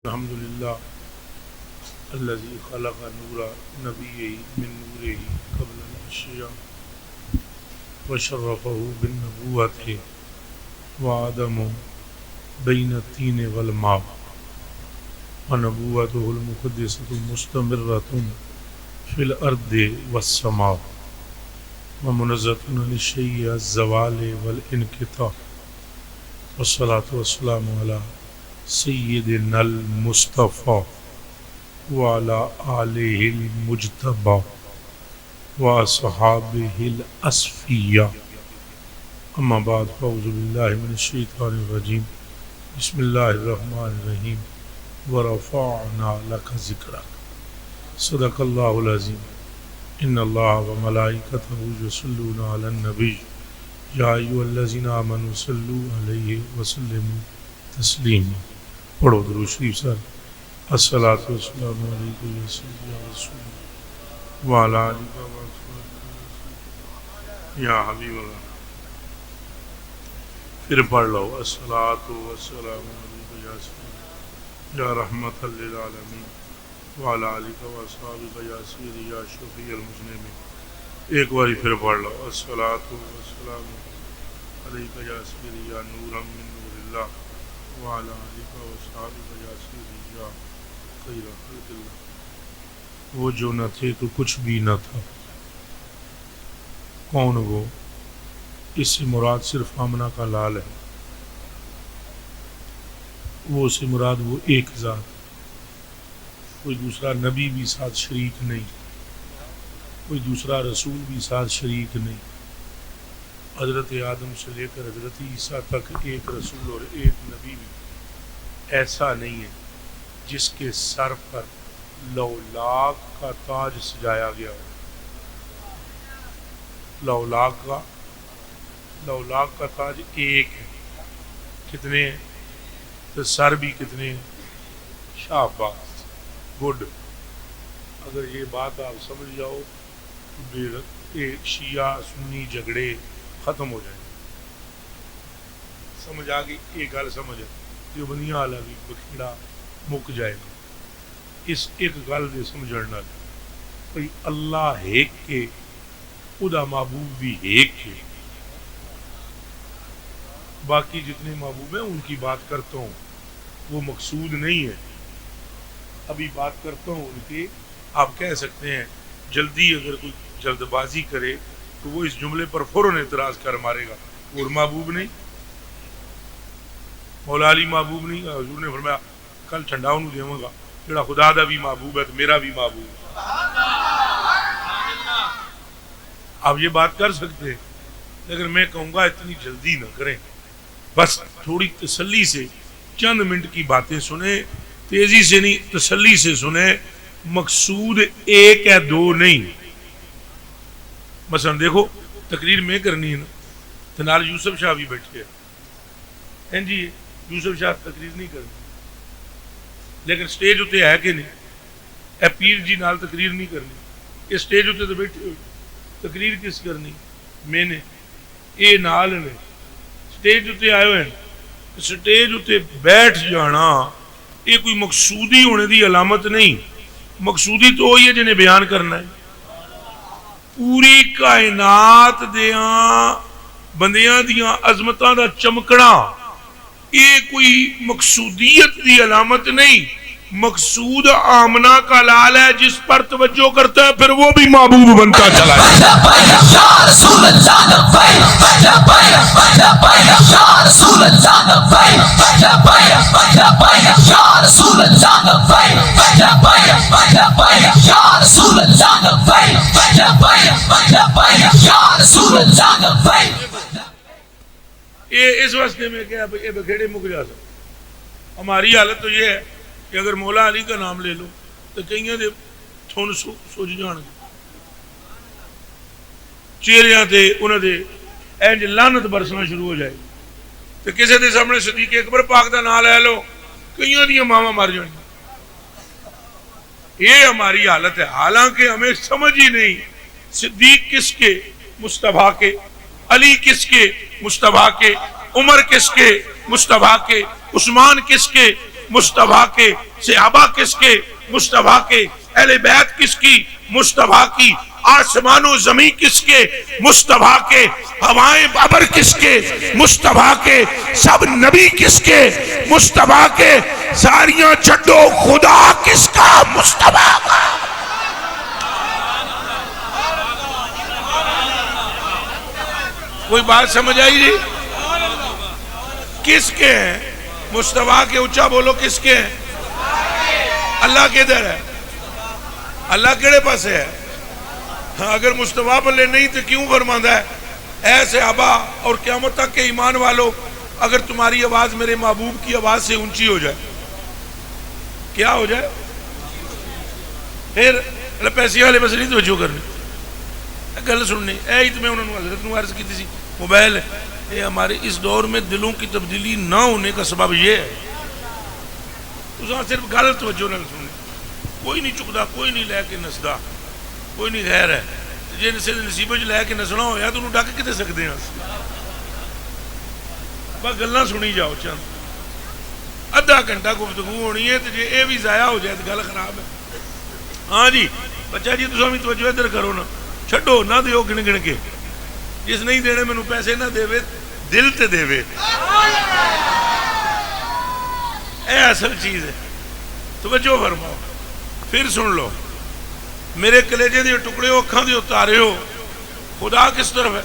الحمد للہ الذي خلق نور نبیہ من نورہ قبل الاشیاء وشرفہ بالنبوۃ وآدم بین الطین والماء ونبوته المقدسۃ مستمرۃ فی الارض والسماء ومنزہۃ عن الشیء الزوال والانقطاع والصلاة والسلام علی سیدنا المصطفیٰ وعلی آلہ المجتبیٰ واصحابہ الاصفیاء اما بعد فاعوذ باللہ من الشیطان الرجیم بسم اللہ الرحمن الرحیم ورفعنا لک ذکرک صدق اللہ العظیم ان اللہ وملائکتہ یصلون علی النبی یا ایھا الذین آمنوا صلوا علیہ وسلموا تسلیما۔ پڑھو درود شریف سر۔ الصلاۃ والسلام علیکم یا سیدی رسول اللہ وعلی آلہ وصحبہ یا حبیب اللہ۔ پھر پڑھ لو الصلاۃ والسلام علیکم یا سیدی یا رحمۃ للعالمین وعلی آلہ وصحبہ یا سیدی یا شفیع المذنبین۔ ایک باری پھر پڑھ لو الصلاۃ والسلام علیکم یا سیدی یا نورا من نور اللہ وعلی آلہ وصحبہ یا سیدی یا خیر خلق اللہ۔ وہ جو نہ تھے تو کچھ بھی نہ تھا، کون وہ؟ اس سے مراد صرف آمنہ کا لال ہے، وہ سے مراد وہ ایک ذات، کوئی دوسرا نبی بھی ساتھ شریک نہیں، کوئی دوسرا رسول بھی ساتھ شریک نہیں۔ حضرت آدم سے لے کر حضرت عیسیٰ تک ایک رسول اور ایک نبی بھی ایسا نہیں ہے جس کے سر پر لولاک کا تاج سجایا گیا ہو۔ لولاک کا تاج ایک ہے، کتنے ہیں؟ تو سر بھی کتنے ہیں؟ شاباش، گڈ۔ اگر یہ بات آپ سمجھ جاؤ تو شیعہ سنی جھگڑے ختم ہو جائیں گے۔ سمجھ آ گئی؟ ایک گل سمجھ جو بنیا والا بھی بکھیڑا مک جائے گا اس ایک گل دے سمجھن نال۔ بھئی اللہ ایک کے، خدا محبوب بھی ایک کے، باقی جتنے محبوب ہیں ان کی بات کرتا ہوں، وہ مقصود نہیں ہے۔ ابھی بات کرتا ہوں ان کی۔ آپ کہہ سکتے ہیں جلدی اگر کوئی جلد بازی کرے تو وہ اس جملے پر فوراً اعتراض کر مارے گا، اور محبوب نہیں، مولا علی محبوب نہیں۔ حضور نے فرمایا کل ٹھنڈا انہوں دیواں گا جڑا خدا دا بھی محبوب ہے تو میرا بھی محبوب ہے۔ آپ یہ بات کر سکتے ہیں، لیکن میں کہوں گا اتنی جلدی نہ کریں، بس تھوڑی تسلی سے چند منٹ کی باتیں سنیں، تیزی سے نہیں، تسلی سے سنیں۔ مقصود ایک ہے، دو نہیں۔ مثلا دیکھو تقریر میں کرنی ہے نا، تو نال یوسف شاہ بھی بیٹھے ہیں جی، یوسف شاہ تقریر نہیں کرنی، لیکن سٹیج اتنے ہے کہ نہیں؟ اے پیر جی نال تقریر نہیں کرنی، یہ سٹیج اتنے تو بیٹھے ہوئے، تقریر کس کرنی؟ میں نے، یہ نال نے سٹیج اتنے آئے ہوئے ہیں، سٹیج اتنے بیٹھ جانا یہ کوئی مقصودی ہونے دی علامت نہیں۔ مقصودی تو وہی ہے جنہیں بیان کرنا ہے۔ پوری کائنات دیاں بندیاں دیاں عظمتاں دا چمکنا یہ کوئی مقصودیت دی علامت نہیں۔ مقصود آمنہ کا لال ہے، جس پر توجہ کرتا ہے پھر وہ بھی محبوب بنتا چلا ہے۔ یہ اس واسطے میں کیا یہ بکھیڑے مک جا سکتے۔ ہماری حالت تو یہ ہے کہ اگر مولا علی کا نام لے لو تو کئیاں دے تھن سوج جان گے، چہریاں تے انہاں دے انج لعنت برسنا شروع ہو جائے گی۔ تو کسی دے سامنے صدیق اکبر پاک دا نام لے لو، کئیاں دیاں ماواں مر جان گی۔ یہ ہماری حالت ہے، حالانکہ ہمیں سمجھ ہی نہیں صدیق کس کے؟ مصطفیٰ کے۔ علی کس کے؟ مصطفیٰ کے۔ عمر کس کے؟ مصطفیٰ کے۔ عثمان کس کے؟ مصطفیٰ کے، صحابہ کس کے؟ مصطفیٰ کے، اہل بیت کس کی؟ مصطفیٰ کی، آسمان و زمین کس کے؟ مصطفیٰ کے، ہوائیں بابر کس کے؟ مصطفیٰ کے، سب نبی کس کے؟ مصطفیٰ کے، ساریاں چھڈو خدا کس کا؟ مصطفیٰ کا۔ کوئی بات سمجھ آئی جی؟ کس کے ہیں؟ مصطفیٰ کے، اونچا بولو کس کے ہیں؟ اللہ کے ادھر ہے، اللہ کیڑے پاس ہے؟ اگر مصطفیٰ بلے نہیں تو کیوں فرماندہ ہے اے صحابہ اور قیامت تک کے ایمان والو، اگر تمہاری آواز میرے محبوب کی آواز سے اونچی ہو جائے، کیا ہو جائے؟ پھر پیسے والے بس نہیں توجہ کرنی، گل سننی۔ اے تو میں انہوں نے حضرت نے عرض کی تھی، موبائل یہ ہمارے اس دور میں دلوں کی تبدیلی نہ ہونے کا سبب یہ ہے، تو صرف گل توجہ نہ سننی، کوئی نہیں چکتا، کوئی نہیں لے کے نسدا، کوئی نہیں غیر ہے، جی نصیبت لے کے نسنا ہویا تو انہوں ڈک کتے سکتے ہیں؟ بس گلاں سنی جاؤ، چند ادھا گھنٹہ گفتگو ہونی ہے، تو جی یہ بھی ضائع ہو جائے تو گل خراب ہے۔ ہاں جی بچہ جی تساں بھی توجہ ادھر کرو نا، چھڈو نہ دیو گن گن کے، جس نہیں دینے مینوں پیسے نہ دے، دل تے دے، اے اصل چیز ہے۔ توجہ فرماؤ، پھر سن لو، میرے کلیجے دے ٹکڑے ہو، اکھاں دے اتارے ہو، خدا کس طرف ہے؟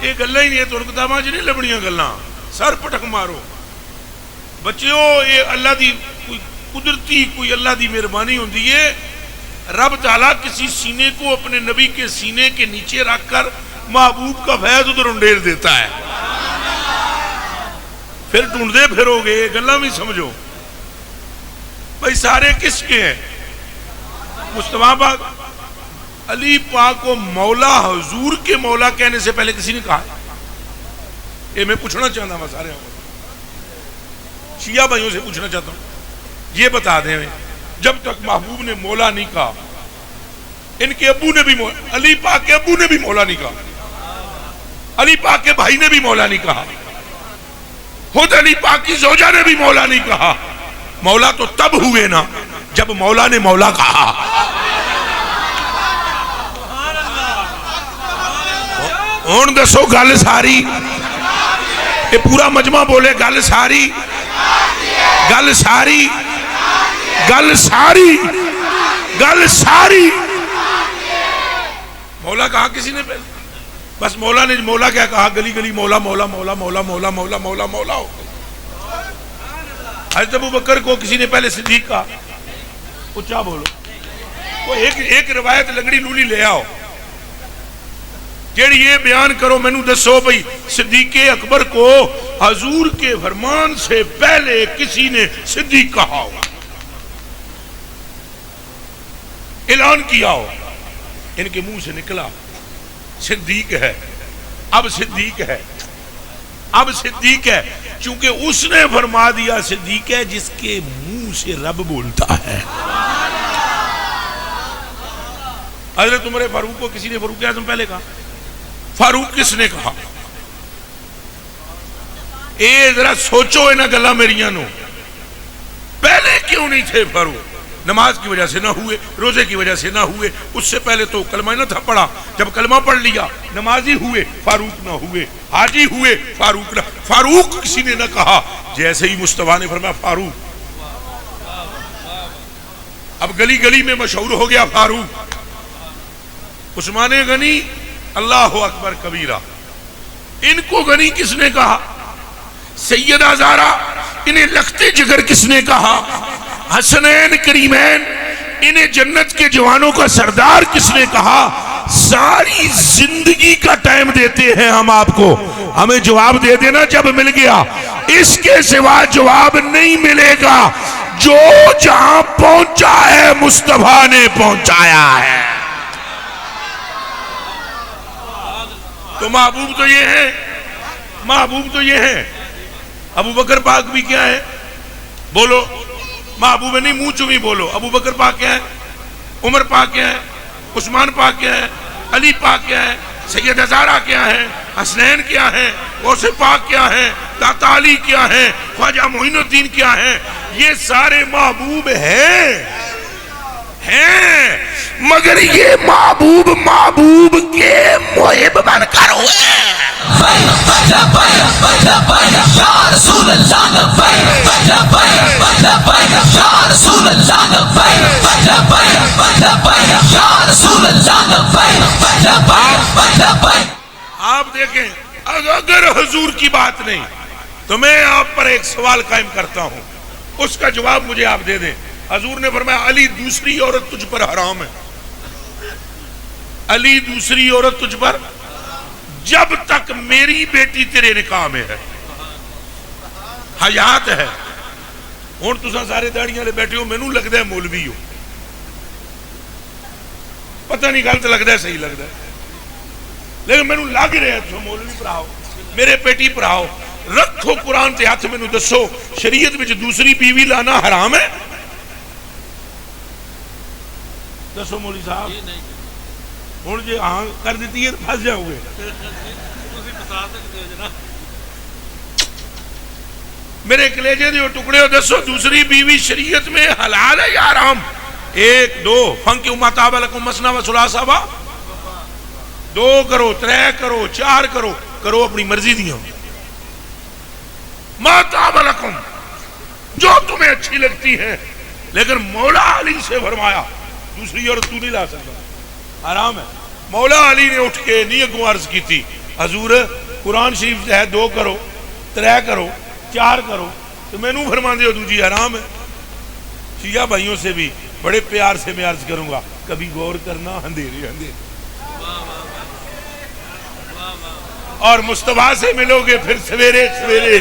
یہ گلاں ہی نہیں ہے، تو کتاباں چ نہیں لبنیاں گلاں، سر پٹک مارو بچیو، یہ اللہ دی کوئی قدرتی، کوئی اللہ دی مہربانی ہوندی ہے۔ رب تعالیٰ کسی سینے کو اپنے نبی کے سینے کے نیچے رکھ کر محبوب کا فیض ادھر انڈیر دیتا ہے، پھر ڈھونڈتے پھرو گے، گلاں بھی سمجھو۔ بھائی سارے کس کے ہیں؟ مصطفیٰ پاک، علی پاک کو مولا، حضور کے مولا کہنے سے پہلے کسی نے کہا؟ یہ میں پوچھنا چاہتا ہوں، سارے شیعہ بھائیوں سے پوچھنا چاہتا ہوں، یہ بتا دیں جب تک محبوب نے مولا نہیں کہا، ان کے ابو نے بھی مولا، علی پاک کے ابو نے بھی مولا نہیں کہا، علی پاک کے بھائی نے بھی مولا نہیں کہا، خود علی پاک کی زوجہ نے بھی مولا نہیں کہا۔ مولا تو تب ہوئے نا جب مولا نے مولا کہا۔ ہون دسو گل ساری، یہ پورا مجمع بولے گل ساری، گل ساری، گل ساری، گل ساری۔ مولا کہا کسی نے پہلے؟ بس مولا نے مولا کیا کہا؟ گلی گلی مولا مولا مولا مولا مولا مولا مولا مولا ہو گئی۔ حضرت ابو بکر کو کسی نے پہلے صدیق کہا؟ اچھا بولو، وہ ایک روایت لنگڑی لولی لے آؤ جیڑی یہ بیان کرو، مینوں دسو بھئی صدیق اکبر کو حضور کے فرمان سے پہلے کسی نے صدیق کہا ہو، اعلان کیا ہو، ان کے منہ سے نکلا صدیق ہے، اب صدیق ہے، اب صدیق ہے، چونکہ اس نے فرما دیا صدیق ہے جس کے منہ سے رب بولتا ہے۔ حضرت عمر فاروق کو کسی نے فاروق اعظم پہلے کہا؟ فاروق کس نے کہا؟ اے ذرا سوچو انہاں گلاں میریاں نو، پہلے کیوں نہیں تھے فاروق؟ نماز کی وجہ سے نہ ہوئے، روزے کی وجہ سے نہ ہوئے، اس سے پہلے تو کلمہ نہ تھا پڑھا، جب کلمہ پڑھ لیا نمازی ہوئے، فاروق نہ ہوئے، حاجی ہوئے، فاروق نہ، فاروق کسی نے نہ کہا، جیسے ہی مصطفیٰ نے فرمایا فاروق، اب گلی گلی میں مشہور ہو گیا فاروق۔ عثمان غنی، اللہ اکبر کبیرہ، ان کو غنی کس نے کہا؟ سیدہ زہرا، انہیں لختے جگر کس نے کہا؟ حسنین کریمین، انہیں جنت کے جوانوں کا سردار کس نے کہا؟ ساری زندگی کا ٹائم دیتے ہیں ہم آپ کو، ہمیں جواب دے دینا جب مل گیا، اس کے سوا جواب نہیں ملے گا۔ جو جہاں پہنچا ہے مصطفیٰ نے پہنچایا ہے۔ تو محبوب تو یہ ہے، محبوب تو یہ ہے۔ ابو بکر پاک بھی کیا ہے؟ بولو، محبوب نہیں، منہ چومی بولو۔ ابو بکر پاک کیا ہے؟ عمر پاک کیا ہے؟ عثمان پاک کیا ہے؟ علی پاک کیا ہے؟ سیدہ زہرا کیا ہے؟ حسنین کیا ہے؟ غوث پاک کیا ہے؟ داتا علی کیا ہیں، خواجہ معین الدین کیا ہیں، یہ سارے محبوب ہیں مگر یہ محبوب کے محب بن کر ہوئے آپ دیکھیں اگر حضور کی بات نہیں تو میں آپ پر ایک سوال قائم کرتا ہوں، اس کا جواب مجھے آپ دے دیں۔ حضور نے فرمایا علی دوسری عورت تجھ پر حرام ہے، علی دوسری عورت تجھ پر جب تک میری بیٹی تیرے نکاح میں ہے، حیات ہے۔ ہوں تساں سارے داڑیاں لے بیٹھے ہو، مینوں لگتا ہے مولوی ہو، پتہ نہیں غلط لگتا ہے صحیح لگتا ہے، لیکن مینوں لگ رہا ہے تو مولوی پڑھاؤ، میرے بیٹی پڑھاؤ، رکھو قرآن تے ہاتھ، مینوں دسو شریعت میں دوسری بیوی لانا حرام ہے؟ دسو مولوی صاحب، ہوں جی ہاں کر دیتی ہے تو پھنس جاؤ گے۔ میرے کلیجے دیو ٹکڑے ہو، دسو دوسری بیوی شریعت میں حلال ہے یا حرام؟ ایک دو فنکحوا ما طاب لکم مثنی و ثلاث و دو کرو، ترے کرو، چار کرو، کرو اپنی مرضی دیاں، ما طاب لکم جو تمہیں اچھی لگتی ہے، لیکن مولا علی سے فرمایا دوسری عورت تو نہیں لا سکتا، حرام ہے۔ مولا علی نے اٹھ کے نیگوں عرض کی تھی، حضور قرآن شریف ہے دو کرو، ترے کرو، چار کرو، تو میں نوں فرما دے دوجی حرام ہے۔ شیعہ بھائیوں سے بھی بڑے پیار سے میں عرض کروں گا، کبھی غور کرنا، اندھیرے اندھیرے، اور مصطفیٰ سے ملو گے پھر سویرے سویرے،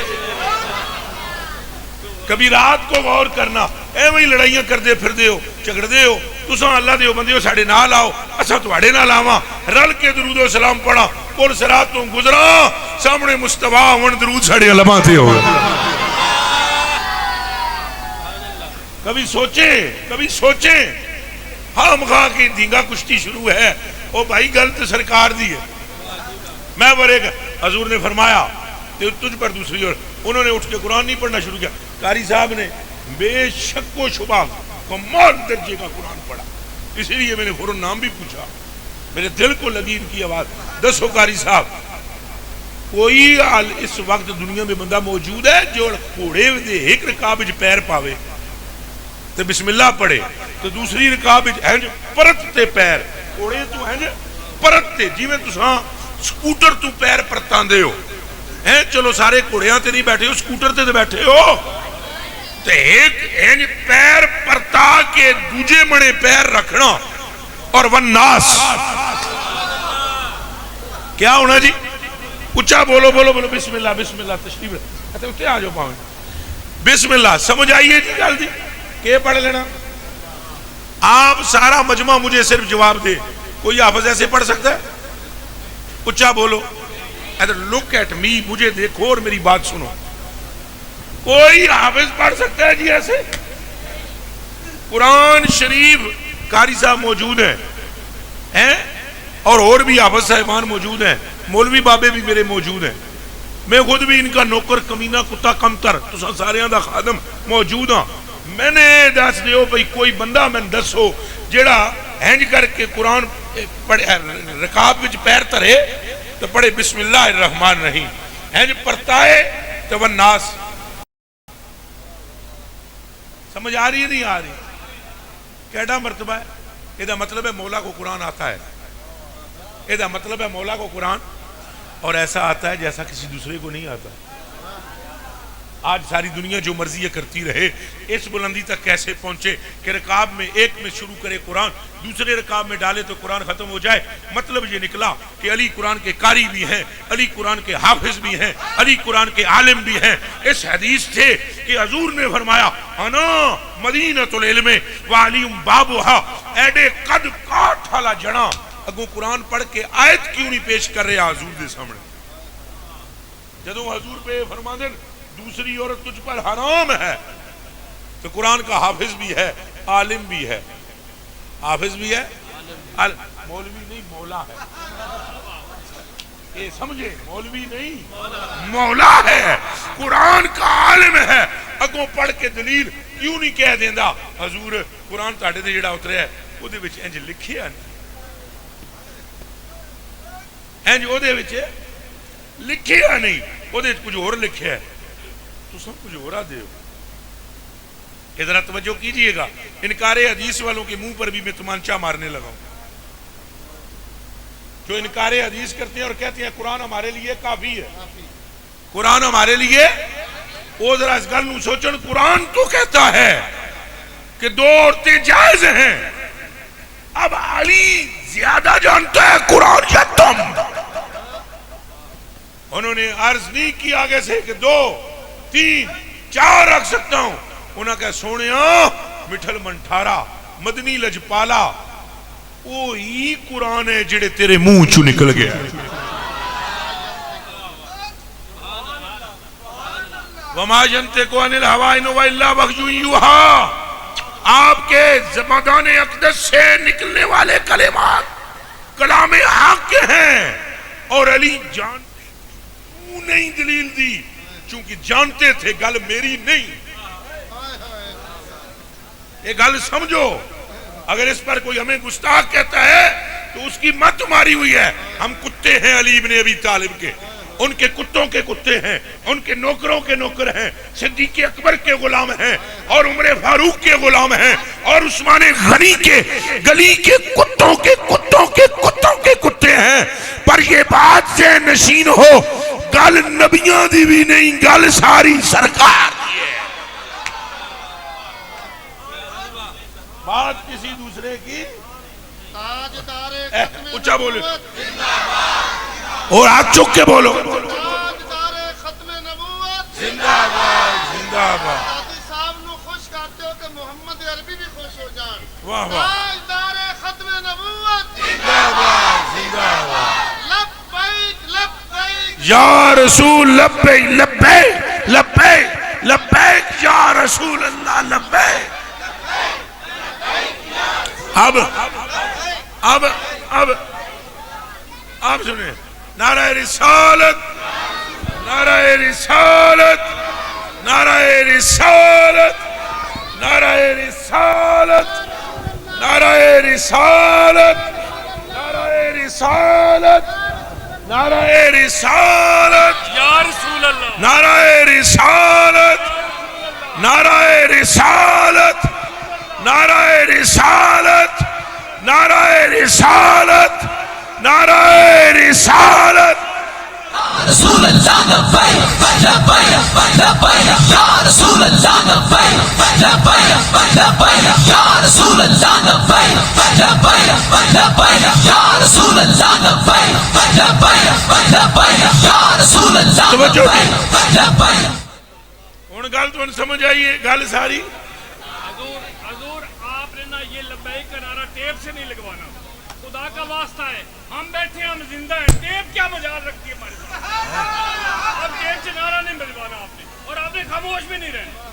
کبھی رات کو غور کرنا، اے وہی لڑائیاں کر دے پھر دے ہو، چگڑ دے ہو، تساں اللہ دے ہو بندے ہو ساڑھے نال آؤ، اسا تواڑے نال آواں، رل کے درود و سلام پڑھا، پل صراط تو گزراں، سامنے مصطفیٰ ہون درود ساڑھے علماء تے ہو۔ کبھی سوچیں، ہاں مخواہ کی دھینگا کشتی شروع ہے، او بھائی غلط سرکار دی ہے، میں برے گا۔ حضور نے فرمایا تجھ پر دوسری، اور انہوں نے اٹھ کے قرآن نہیں پڑھنا شروع کیا۔ قاری صاحب نے بے شک و شبہ کمال درجے کا قرآن پڑھا، اسی لیے میں نے فوراً نام بھی پوچھا، میرے دل کو لگی ان کی آواز۔ دسو قاری صاحب، کوئی اس وقت دنیا میں بندہ موجود ہے جو گھوڑے دے ایک رکاب وچ پیر پاوے تو بسم اللہ پڑھے، تو دوسری رکاب وچ انج پرتتے پیر، گھوڑے تو انج پرتتے، جی میں تساں سکوٹر تو پیر پرتاندے ہو، چلو سارے گھوڑیاں تے نہیں بیٹھے ہو، سکوٹر تے بیٹھے ہو، تو ایک انج پیر پرتا کے دوجے منے پیر رکھنا، اور والناس کیا ہونا جی؟ اچھا بولو بسم اللہ تشریف، اچھا اتنے آ جاؤ پاؤں، بسم اللہ، سمجھ آئیے جی گل جی، کہ پڑھ لینا۔ آپ سارا مجمع مجھے صرف جواب دے، کوئی حافظ ایسے پڑھ سکتا ہے؟ اچھا بولو، لک ایٹ می، مجھے دیکھو اور میری بات سنو، کوئی حافظ پڑھ سکتا ہے جی ایسے؟ قرآن شریف قاری صاحب موجود ہیں اور بھی حافظ صاحبان موجود ہیں، مولوی بابے بھی میرے موجود ہیں، میں خود بھی ان کا نوکر کمینہ کتا کمتر، تو ساریاں دا خادم موجود ہاں۔ میں نے دس دیو بھئی کوئی بندہ میں دسو جیڑا ہینج کر کے قرآن رکاب وچ پیر ترے تو پڑھے بسم اللہ الرحمن الرحیم، ہینج پرتائے تو والناس، سمجھ آ رہی ہے نہیں آ رہی؟ کیڑا مرتبہ ہے؟ یہ مطلب ہے مولا کو قرآن آتا ہے، یہ مطلب ہے مولا کو قرآن اور ایسا آتا ہے جیسا کسی دوسرے کو نہیں آتا۔ آج ساری دنیا جو مرضی کرتی رہے، اس بلندی تک کیسے پہنچے کہ رکاب میں ایک میں شروع کرے قرآن، دوسرے رکاب میں ڈالے تو قرآن ختم ہو جائے۔ مطلب یہ نکلا کہ علی قرآن کے قاری بھی ہیں، علی قرآن کے حافظ بھی ہیں، علی قرآن کے عالم بھی ہیں۔ اس حدیث سے کہ حضور نے فرمایا انا مدینۃ العلم وعلی بابها، ایڈے قد کاٹھ والا جنا اگوں قرآن پڑھ کے آیت کیوں نہیں پیش کر رہے حضور دے سامنے؟ جدوں حضور پہ فرما دین دوسری عورت تجھ پر حرام ہے، تو قرآن کا حافظ بھی ہے، عالم بھی ہے، حافظ بھی ہے، مولوی نہیں مولا ہے، یہ سمجھے، مولوی نہیں مولا ہے۔ قرآن کا عالم ہے اگوں پڑھ کے دلیل کیوں نہیں کہہ دیندا حضور قرآن تہاڈے تے جڑا اتریا ہے او دے وچ انج لکھیا نہیں انج او دے وچ لکھیا نہیں او دے کچھ اور لکھیا ہے تساں کچھ اور دے ہو ذرا توجہ کیجئے گا انکار حدیث والوں کے منہ پر بھی میں تمانچہ مارنے لگا ہوں جو انکار حدیث کرتے ہیں اور کہتے ہیں قرآن ہمارے لیے کافی ہے قرآن ہمارے لیے وہ ذرا اس گل نو سوچن قرآن تو کہتا ہے کہ 2 عورتیں جائز ہیں اب علی زیادہ جانتا ہے قرآن یا تم انہوں نے عرض نہیں کی آگے سے کہ 2 3 4 رکھ سکتا ہوں انہوں نے کہا سونیا مٹھل منٹھارا مدنی لجپالا وہی قرآن ہے جڑے تیرے منہ چو نکل گیا وما ينطق عن الهوى ان هو الا وحی یوحی آپ کے زبان اقدس سے نکلنے والے کلمات کلام حق ہیں اور علی جانتے کیوں نہیں دلیل دی چونکہ جانتے تھے گل میری نہیں یہ گل سمجھو اگر اس پر کوئی ہمیں گستاخ کہتا ہے تو اس کی مت ماری ہوئی ہے ہم کتے ہیں علی ابن ابی طالب کے ان کے کتوں کے کتے ہیں ان کے نوکروں کے نوکر ہیں صدیق اکبر کے غلام ہیں اور عمر فاروق کے غلام ہیں اور عثمان غنی کے گلی کے کتوں کے کتوں کے کتوں کے کتے ہیں پر یہ بات سے نشین ہو گل نبیاں دی بھی نہیں گل ساری سرکار دی ہے بات کسی دوسرے کی اونچا بولو اور ہاتھ چک کے بولو ختم نبوت زندہ باد زندہ باد قاضی صاحب نو خوش کرتے ہو کہ محمد عربی بھی خوش ہو جان واہ واہ تاجدار ختم نبوت زندہ باد زندہ باد لبیک لبیک یا رسول لبیک لبیک لبیک لبیک یا رسول اللہ لبیک اب سنیں نعرہ رسالت نعرہ رسالت نعرہ رسالت نعرہ رسالت نعرہ رسالت نعرہ رسالت نعرہ رسالت یا رسول اللہ نعرہ رسالت نعرہ رسالت نعرہ رسالت نعرہ رسالت نعرہ رسالت رسول اللہ لبیک لبیک لبیک یا رسول اللہ لبیک لبیک لبیک یا رسول اللہ لبیک لبیک لبیک یا رسول اللہ لبیک لبیک لبیک یا رسول اللہ لبیک لبیک ہن گل تو سمجھ آئیے گل ساری حضور آپ نے نا یہ لبیک کا نعرہ ٹیپ سے نہیں لگوانا خدا کا واسطہ ہے ہم بیٹھے ہم زندہ ہیں ٹیپ کیا مجال رکھتی ہے ہمارے ساتھ اب ٹیپ سے نعرہ نہیں بجوانا آپ نے اور آپ نے خاموش بھی نہیں رہنا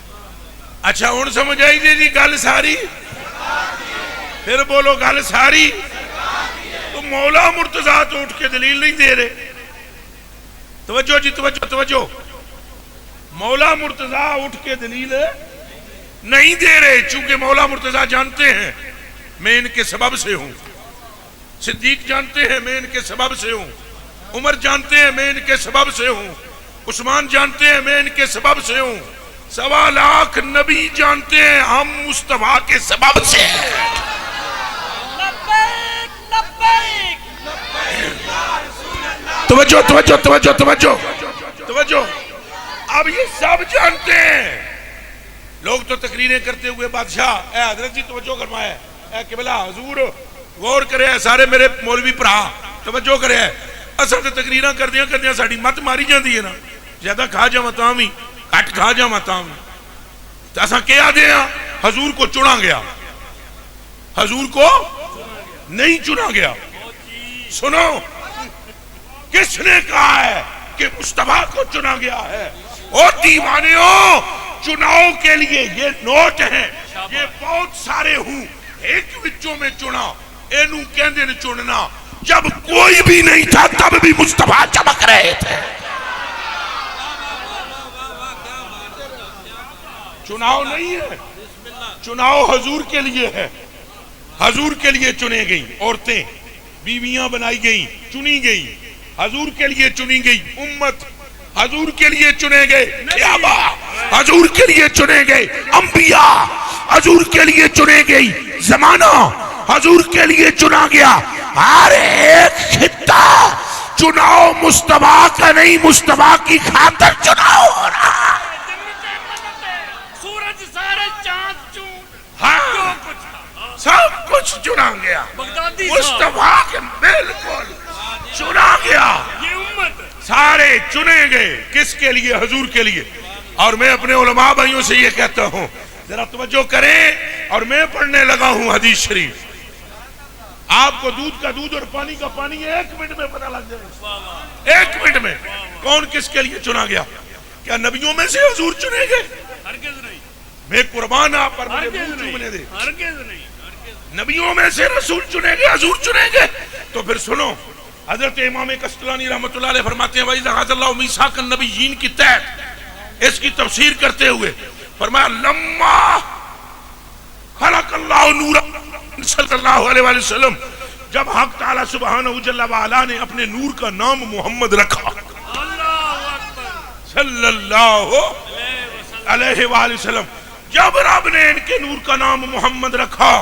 اچھا ہن سمجھ آئی جی گل ساری پھر بولو گل ساری تو مولا مرتضیٰ تو اٹھ کے دلیل نہیں دے رہے توجہ جی توجہ توجہ مولا مرتضیٰ اٹھ کے دلیل نہیں دے رہے چونکہ مولا مرتضیٰ جانتے ہیں میں ان کے سبب سے ہوں صدیق جانتے ہیں میں ان کے سبب سے ہوں عمر جانتے ہیں میں ان کے سبب سے ہوں عثمان جانتے ہیں میں ان کے سبب سے ہوں 1.25 لاکھ نبی جانتے ہیں ہم مصطفیٰ کے سبب سے ہیں لبیک لبیک توجہ توجہ توجہ توجہ توجہ اب یہ سب جانتے ہیں لوگ تو تقریریں کرتے ہوئے بادشاہ اے حضرت جی توجہ کروایا اے قبلہ حضور غور کرے سارے میرے مولوی بھرا توجہ کرے اصل تو تقریراں کردیاں ساڈی مت ماری جاندی ہے نا زیادہ کھا جاواں تاں وی گھٹ کھا جاواں تاں وی تے اساں کیا دے ہاں حضور کو چنا گیا حضور کو نہیں چنا گیا سنو کس نے کہا ہے کہ مصطفیٰ کو چنا گیا ہے اور دیوانیوں چناؤ کے لیے یہ نوٹ ہیں یہ بہت سارے ہوں ایک وچوں میں چنا اینو کہندے نے چننا جب کوئی بھی نہیں تھا تب بھی مصطفیٰ چمک رہے تھے چناؤ نہیں ہے، چناؤ حضور کے لیے ہے. حضور کے لیے چنے گئی عورتیں، بیویاں بنائی گئی، چنی گئی، حضور کے لیے چنی گئی امت، حضور کے لیے چنے گئے صحابہ، حضور کے لیے چنے گئے انبیاء، حضور کے لیے چنے گئی زمانہ، حضور کے لیے چنا گیا. ہر ایک خطہ چناؤ مصطفیٰ کا نہیں، مصطفیٰ کی خاطر چناؤ ہو رہا. سورج سارے چاند چون ہاں جو کچھ تھا سب کچھ چنا گیا، بغدادی صاحب مصطفیٰ کے بالکل چنا گیا. یہ امت سارے چنے گئے کس کے لیے؟ حضور کے لیے. اور میں اپنے علماء بھائیوں سے یہ کہتا ہوں ذرا توجہ کریں، اور میں پڑھنے لگا ہوں حدیث شریف. آپ کو دودھ کا دودھ اور پانی کا پانی 1 منٹ میں پتہ لگ جائے، 1 منٹ میں کون کس کے لیے چنا گیا. کیا نبیوں میں سے حضور چنے گئے؟ ہرگز نہیں، میں قربان آپ پر مجھے ہرگز منہ چومنے دے. نہیں، ہرگز نہیں، ہرگز نبیوں میں سے رسول چنے گئے، حضور چنے گئے. تو پھر سنو، حضرت امام کستلانی رحمۃ اللہ علیہ فرماتے ہیں وَإِذَا أَخَذَ اللَّهُ مِيثَاقَ النَّبِيِّينَ کی تحت اس کی تفسیر کرتے ہوئے فرمایا لما خلق اللہ نور صلی اللہ علیہ وآلہ وسلم، جب حق تعالی سبحانہ جل وعلا نے اپنے نور کا نام محمد رکھا اللہ اکبر صلی اللہ علیہ وآلہ وسلم، جب رب نے ان کے نور کا نام محمد رکھا،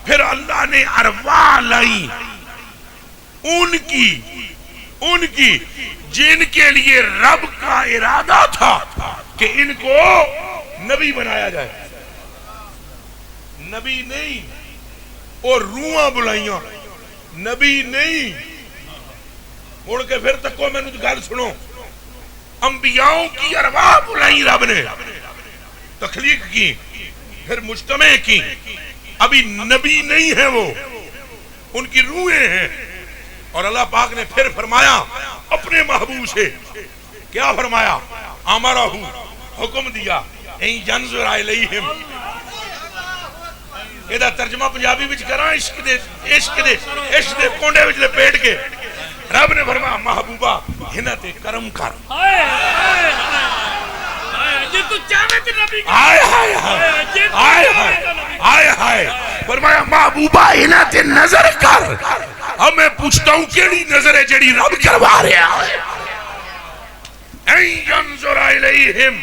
پھر اللہ نے ارواح لائی ان کی جن کے لیے رب کا ارادہ تھا کہ ان کو نبی بنایا جائے. نبی نہیں، اور روحاں بلائیاں، نبی نہیں. اڑ کے پھر تک کو میں نے گل سنو، انبیاؤں کی ارواح بلائی رب نے، تخلیق کی، پھر مجتمع کی. ابھی نبی نہیں ہے وہ، ان کی روحیں ہیں. اور اللہ پاک نے پھر فرمایا اپنے محبوب سے، کیا فرمایا؟ امرہ، حکم دیا این ینظر الیہم. یہ ترجمہ پنجابی وچ کراں، عشق دے کونڈے وچ لپیٹ کے رب نے فرمایا محبوبہ انہاں تے کرم کر. ہائے ہائے ہائے جی تو چاہے تے نبی ہائے ہائے ہائے ہائے ہائے فرمایا محبوبہ انہاں تے نظر کر. اب میں پوچھتا ہوں کیڑی نظر ہے جڑی رب کروا رہا ہے؟ این ینظر الیہم،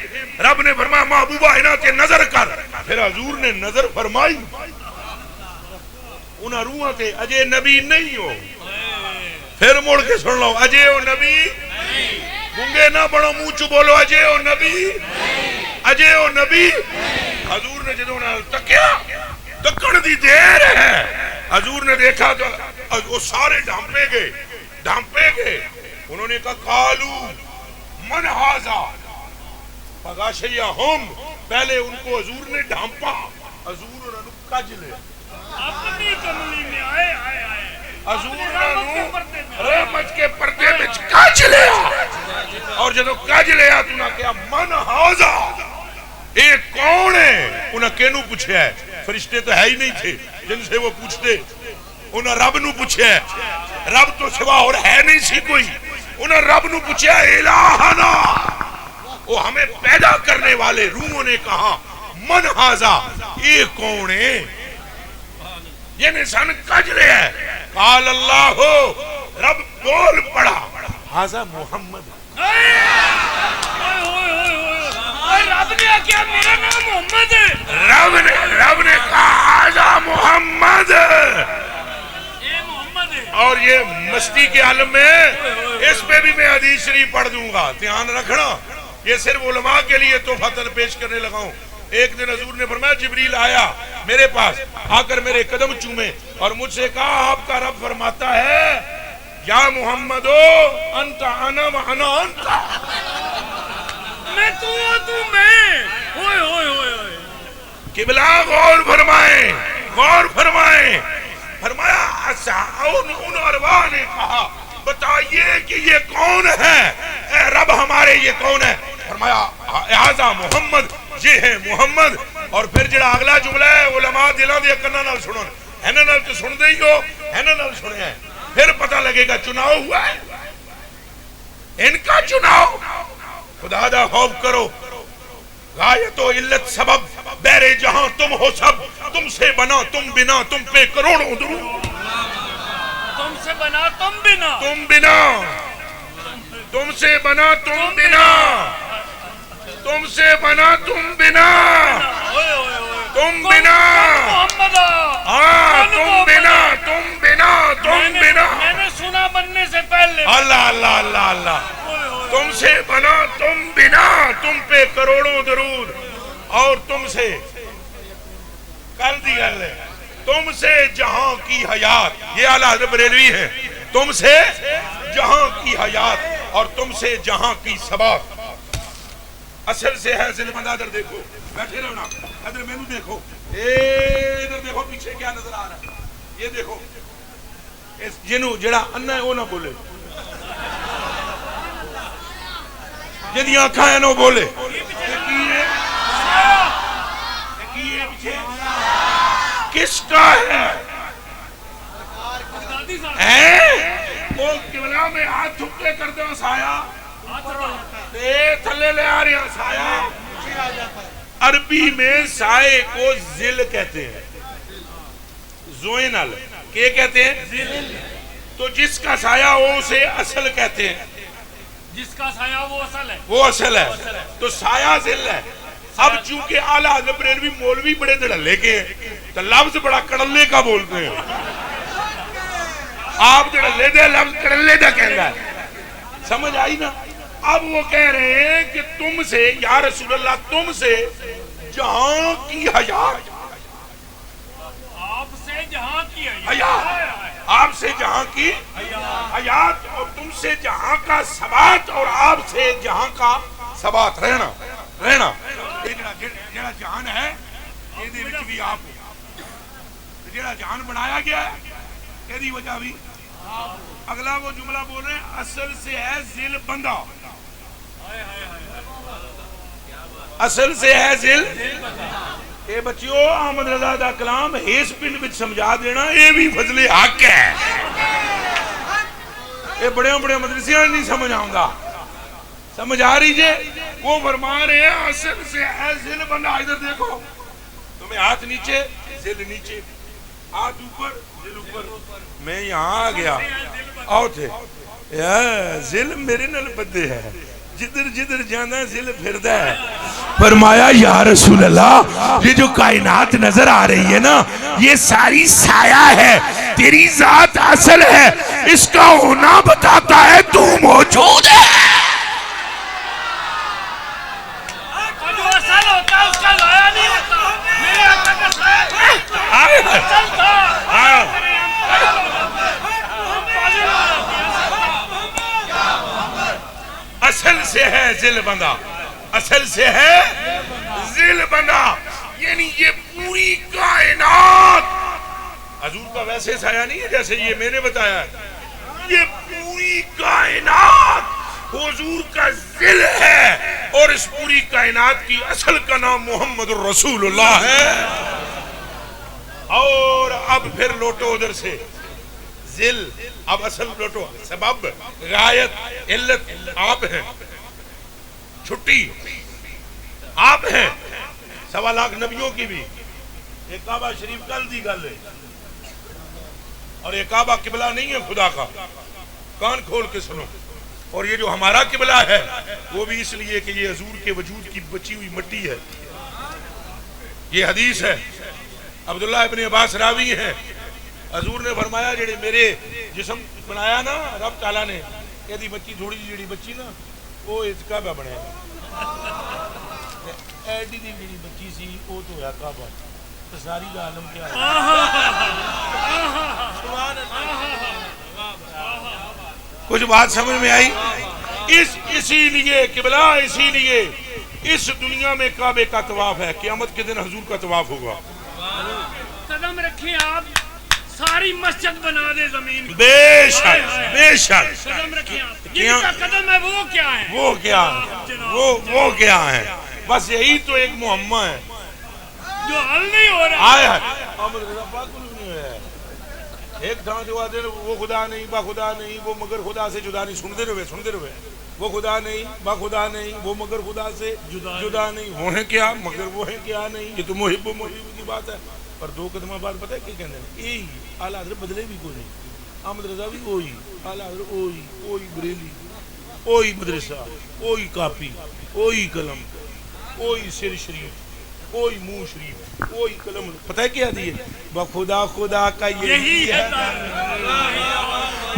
رب نے فرمایا محبوبہ انہاں تے نظر کر. پھر حضور نے نظر فرمائی انہاں روحاں تے، اجے نبی نہیں ہو. پھر مڑ کے سن لو، اجے ہو نبی گنگے نہ بڑو، منہ چ بولو اجے ہو نبی، اجے ہو نبی. حضور نے جدوں نال تکیا، تکن دی دیر ہے، حضور نے دیکھا تو وہ سارے ڈھانپے گئے. انہوں نے کہا قالو من ھذا فغشیہم، پہلے ان کو حضور نے ڈھانپا، حضور انہوں نے کج لیا. اپنی کملی میں آئے آئے آئے حضور انہوں رحمت کے پردے میں کج لیا. اور جدو کج لیا تو انہوں نے کہا من ھذا، اے کون ہے؟ انہوں نے کینوں پوچھا ہے، فرشتے تو ہے ہی نہیں تھے جن سے وہ پوچھتے. انہوں رب نو پوچھا ہے، رب تو سوا اور ہے نہیں سی کوئی. انہوں رب نو پوچھا الہنا، وہ ہمیں پیدا کرنے والے. روحوں نے کہا من ھذا، یہ کون ہے؟ یہ انسان کج لے ہے. قال اللہ، رب بول پڑا ھذا محمد. رب نے کیا میرا نام محمد ہے؟ رب نے کہا ھذا محمد. اور یہ مستی کے عالم میں اس پہ بھی میں حدیث شریف پڑھ دوں گا، دھیان رکھنا. یہ صرف علماء کے لیے تحفہ پیش کرنے لگا ہوں. ایک دن حضور نے فرمایا جبریل آیا میرے پاس، آ کر میرے قدم چومے اور مجھ سے کہا آپ کا رب فرماتا ہے یا محمد انت انا و انا انت، میں تو میں. ہوئے ہوئے ہوئے قبلہ غور فرمائیں. فرمایا ان ارواح نے کہا بتائیے کہ یہ کون ہے؟ اے رب ہمارے یہ کون ہے؟ فرمایا ھذا محمد، یہ ہے محمد. اور پھر جڑا اگلا جملہ ہے علماء دلاں دے کناں نال سنن، انہاں نال تو سن دے ہی ہو، انہاں نال سنیا ہے. پھر پتہ لگے گا چناؤ ہوا ہے، ان کا چناؤ. خدا دا خوف کرو، غایت و علت سبب بیر جہاں تم ہو سب، تم سے بنا تم بنا تم پہ کروڑوں درود، تم سے بنا تم بنا، تم بنا تم سے بنا تم بنا، تم سے بنا تم بنا، تم بنا، محمد ہاں تم بنا تم بنا تم بنا، میں نے سنا بننے سے پہلے اللہ اللہ اللہ اللہ، تم سے بنا تم بنا تم پہ کروڑوں درود، اور تم سے کل دی گل ہے، تم سے جہاں کی حیات، یہ اعلیٰ حضرت بریلوی ہے، تم سے جہاں کی حیات اور تم سے جہاں کی ثبات، اصل سے ہے ذل بندہ۔ ادھر دیکھو، بیٹھے رہو نا، ادھر میں نے دیکھو، ادھر دیکھو پیچھے کیا نظر آ رہا ہے، یہ دیکھو، اس جنوں جڑا انا ہے وہ نہ بولے، جدی آنکھاں ہیں نو بولے، کس کا ہے؟ وہ قبلہ میں ہاتھ چھکے کر دو سایہ، تھلے لے آ رہے ہیں سایہ۔ عربی میں سائے کو ذل کہتے ہیں، زوئنل کیا کہتے ہیں؟ تو جس کا سایہ وہ اسے اصل کہتے ہیں، جس کا سایہ وہ اصل ہے، وہ اصل ہے، تو سایہ ذل ہے۔ اب چونکہ اعلیٰ حضرت بریلوی مولوی بڑے دڑلے کے ہیں تو لفظ بڑا کڑلے کا بولتے ہیں، آپ دڑلے دے لفظ کڑلے دا کہنگا ہے، سمجھ آئی نا؟ اب وہ کہہ رہے ہیں کہ تم سے یا رسول اللہ، تم سے جہاں کی حیات، آپ سے جہاں کی حیات، آپ سے جہاں کی حیات، اور تم سے جہاں کا ثبات، اور آپ سے جہاں کا ثبات، رہنا رہنا، جڑا جہان ہے یہ دے وچ بھی آپ جڑا جہان بنایا گیا ہے یہ دی وجہ بھی اگلا وہ جملہ بول رہے ہیں، اصل سے ہے ذل بندہ، اصل سے ہے ذل۔ اے بچیو احمد رضا دا کلام ہیس پنڈ وچ سمجھا دینا، اے بھی فضل حق ہے، اے بڑے بڑے مدرسیاں نہیں سمجھ آؤں گا، سمجھ آ رہی جے؟ وہ فرما رہے ہیں اصل سے ہے ذل بندہ۔ ادھر دیکھو، تمہیں ہاتھ نیچے ذل نیچے، ہاتھ اوپر ذل اوپر، میں یہاں آ گیا، آؤ تھے ذل میرے نال بدے ہے، جدھر جدھر جانا ذل پھردہ ہے۔ فرمایا یا رسول اللہ، یہ جو کائنات نظر آ رہی ہے نا، یہ ساری سایہ ہے، تیری ذات اصل ہے، اس کا ہونا بتاتا ہے تو موجود ہے۔ جو اصل ہوتا ہے اس کا ضائع نہیں ہوتا، میرے آقا کا سایہ اصل تھا، اصل سے ہے ذل بندہ، اصل سے ہے ذل بندہ، یعنی یہ پوری کائنات حضور کا ویسے سایہ نہیں ہے جیسے یہ میں نے بتایا ہے، یہ پوری کائنات حضور کا ذل ہے، اور اس پوری کائنات کی اصل کا نام محمد الرسول اللہ ہے۔ اور اب پھر لوٹو ادھر سے، ذل اب اصل لوٹو، سبب غایت علت آپ ہیں، چھٹی آپ ہیں، 1.25 لاکھ نبیوں کی بھی، ایک کعبہ شریف کل دی گل ہے، اور یہ کعبہ قبلہ نہیں ہے خدا کا، کان کھول کے سنو، اور یہ جو ہمارا قبلہ ہے وہ بھی اس لیے کہ یہ حضور کے وجود کی بچی ہوئی مٹی ہے۔ یہ حدیث ہے، عبداللہ ابن عباس راوی ہیں، حضور نے فرمایا جڑے میرے جسم بنایا نا رب تعالیٰ نے، یہ دی بچی تھوڑی جڑی بچی نا وہ اس کعبہ بنایا، ایڈی دی جڑی بچی سی وہ تو ہے کعبہ، تو ساری کا عالم کیا ہے؟ کچھ بات سمجھ میں آئی؟ اسی لیے قبلہ، اسی لیے اس دنیا میں کعبے کا طواف ہے، قیامت کے دن حضور کا طواف ہوگا۔ قدم رکھیں آپ، ساری مسجد بنا دے زمین، بے شک بے شک، قدم رکھیں آپ، جن کا قدم ہے وہ کیا ہے؟ وہ کیا ہے؟ وہ کیا ہے؟ بس یہی تو ایک معمہ ہے جو حل نہیں ہو رہا۔ آیا ہے احمد رضا پاک نہیں ہوا ہے، ایک تھا جو آدھے وہ خدا نہیں با خدا نہیں وہ مگر خدا سے جدا نہیں. سنتے رہے وہ خدا نہیں با خدا نہیں وہ مگر خدا سے جدا نہیں. وہ ہیں کیا مگر وہ ہیں کیا نہیں. یہ تو محب و محبوب کی بات ہے. پر 2 قدمہ بعد پتہ ہے کیا کہتے ہیں؟ یہی اعلیٰ حضرت بدلے بھی کوئی نہیں. احمد رضا بھی وہی, اعلیٰ حضرت وہی بریلی, وہی مدرسہ, وہی کاپی, وہی قلم, وہی سر شریف, وہی منہ شریف, وہی قلم. پتہ ہے کیا دیے بخدا خدا کا یہی ہے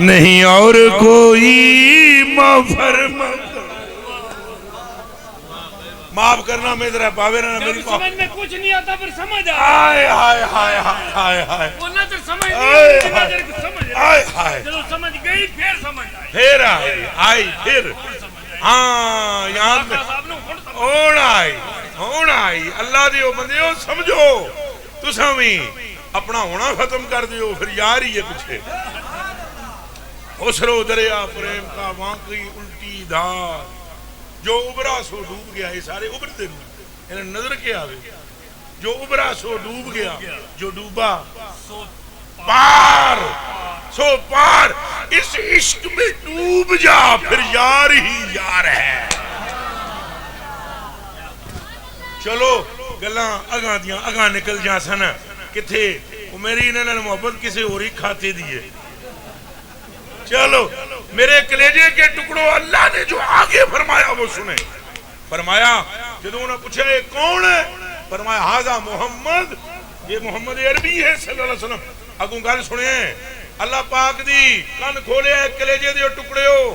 نہیں اور کوئی مفرما. معاف کرنا میں ذرا پاوے نہ میری سمجھ میں کچھ نہیں آتا پھر سمجھ ہائے ہائے ہائے ہائے ہائے وہ نہ تو سمجھ نہیں سمجھ ہائے چلو سمجھ گئی پھر سمجھ آئی پھر آئی پھر ہاں یہاں ہونا آئی. اللہ دیو بندیو سمجھو تساں بھی اپنا ہونا ختم کر دیو پھر یار ہی ہے پیچھے. خسرو دریا پریم کا واقعی الٹی دھار جو ابرا سو ڈوب گیا. یہ سارے ابرتے ہیں نظر کے آوے. جو ابرا سو ڈوب گیا, جو ڈوبا پار سو پار. اس عشق میں ڈوب جا پھر یار ہی یار ہے. چلو گلاں اگاں دیاں اگاں نکل جا سن کتھے وہ میری انہاں نال محبت کسے اور ہی کھاتے دیئے. چلو میرے کلیجے کے ٹکڑوں اللہ نے جو آگے فرمایا وہ سنیں. فرمایا جدوں انہوں نے پوچھا یہ کون ہے, فرمایا ہاذا محمد, یہ محمد عربی ہے صلی اللہ علیہ وسلم. اگوں گل سنیں اللہ پاک دی کان کھولے کلیجے دے ٹکڑے ہو.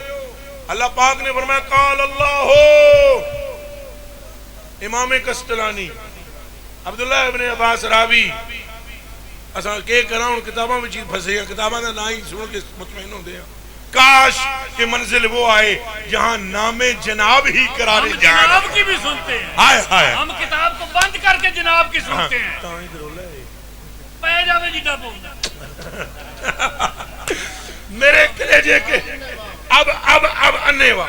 اللہ پاک نے فرمایا قال اللہ ہو. امام کستلانی عبداللہ ابن عباس راوی اساں کہ کراں کتاباں وچ پھسے ہیں, کتاباں دا نام ہی سن کے مطمئن ہوندے ہیں. کاش کہ منزل وہ آئے جہاں نام جناب ہی قرار ہم جائے. جناب کی بھی سنتے ہیں, ہائے ہائے ہم کتاب کو بند کر کے جناب کی سنتے ہیں. تاں ہی درولا ہے پہ جاوے جیڈا پوندا میرے کلیجے کے. اب انیوا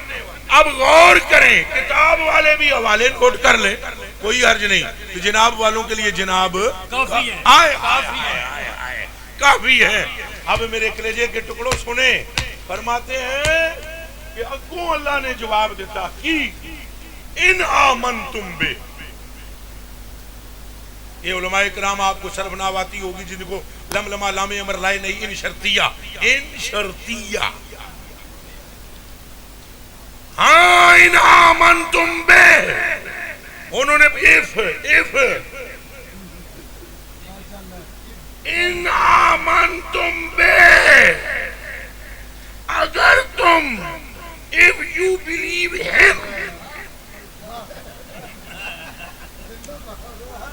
اب غور کریں. کتاب والے بھی حوالے نوٹ کر لیں, کوئی حرج نہیں. تو جناب والوں کے لیے جناب کافی ہے, کافی ہے. اب میرے کلیجے کے ٹکڑوں سنیں. فرماتے ہیں کہ اگوں اللہ نے جواب دیتا کی ان آمنتم بے. یہ علماء کرام آپ کو صرف ناواتی ہوگی جن کو لملمہ لام امر لائے نہیں. ان شرطیہ ہاں ان آمنتم بے. انہوں نے ان آمنتم بے, اگر تم if you believe him,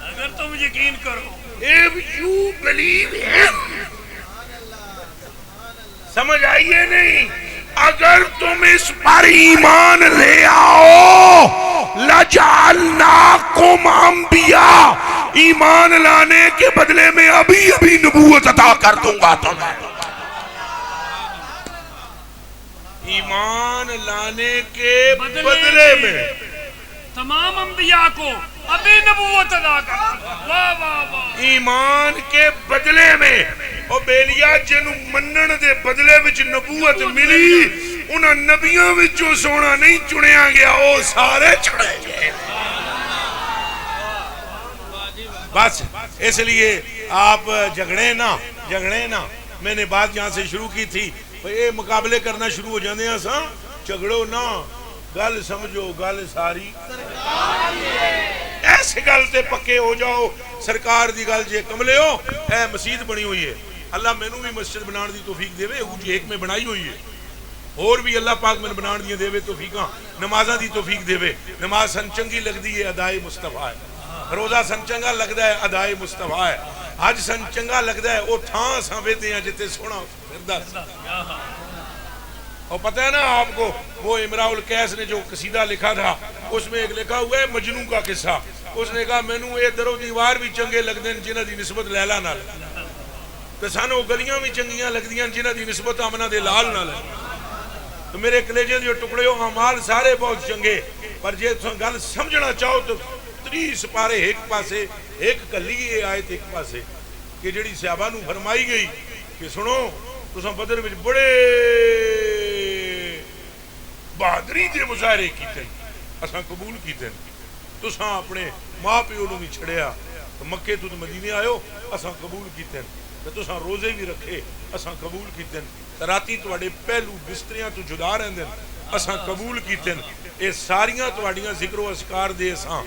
اگر تم یقین کرو, if you believe him, سمجھ آئیے نہیں. اگر تم اس پر ایمان لے آؤ لَجَعَلْنَاكُمْ أَنْبِيَاءَ, ایمان لانے کے بدلے میں ابھی نبوت عطا کر دوں گا تمہیں. ایمان لانے کے بدلے میں تمام انبیاء کو ابھی نبوت ادا کر. واہ واہ واہ. ایمان کے بدلے میں او بیلیا جنوں منن دے بدلے وچ نبوت ملی, انہاں نبیوں وچوں سونا نہیں چنیا گیا, او سارے چنے گئے. بس اس لیے آپ جھگڑے نا. میں نے بات یہاں سے شروع کی تھی, اے مقابلے کرنا شروع ہو جاندے ہیں سا. جھگڑو نا, گل سمجھو, گل ساری ایسے گل تے پکے ہو جاؤ. سرکار دی گل جے کملے ہو. اے مسجد بنی ہوئی ہے, اللہ میں نو بھی مسجد بنان دی توفیق دے وے. وہ ایک میں بنائی ہوئی ہے, اور بھی اللہ پاک میں بنان دی دے وے توفیقاں. نمازاں دی توفیق دے وے. نماز سن چنگی لگ دی ہے, ادائے مصطفیٰ ہے. روزہ سن چنگا لگدا ہے, ادائے مصطفیٰ ہے. حج سن چنگا لگدا ہے, او تھاں ساں ویندے ہیں جتے سونا پھردا. اور پتہ ہے نا آپ کو, وہ امراء القیس نے جو قصیدہ لکھا تھا اس میں ایک لکھا ہوا ہے مجنوں کا قصہ. اس نے کہا مینوں اے درو دیوار بھی چنگے لگدے ہیں جنہاں دی نسبت لیلا نال, تے سانو گلیاں بھی چنگیاں لگدیاں جنہاں دی نسبت آمنہ دے لال نال ہے. تو میرے کلیجے جو ٹکڑے ہو اعمال سارے بہت چنگے, پر جے گل سمجھنا چاہو تو 30 سپارے ایک پاسے, ایک کلی آیت ایک پاسے کہ جڑی صحابہ نو فرمائی گئی کہ سنو تساں بدر وچ بڑے بہادری دے مظاہرے کیتے اساں قبول کیتے تساں اپنے ماں پیو نوں بھی چھڑیا تو مکے تو مدینے آئے ہو اساں قبول کیتے تے تساں روزے بھی رکھے اساں قبول کیتے راتی تواڈے پہلو بستریاں تو جدا رہندے اساں قبول کیتے اے ساریاں تواڈیاں ذکر و اذکار دے اساں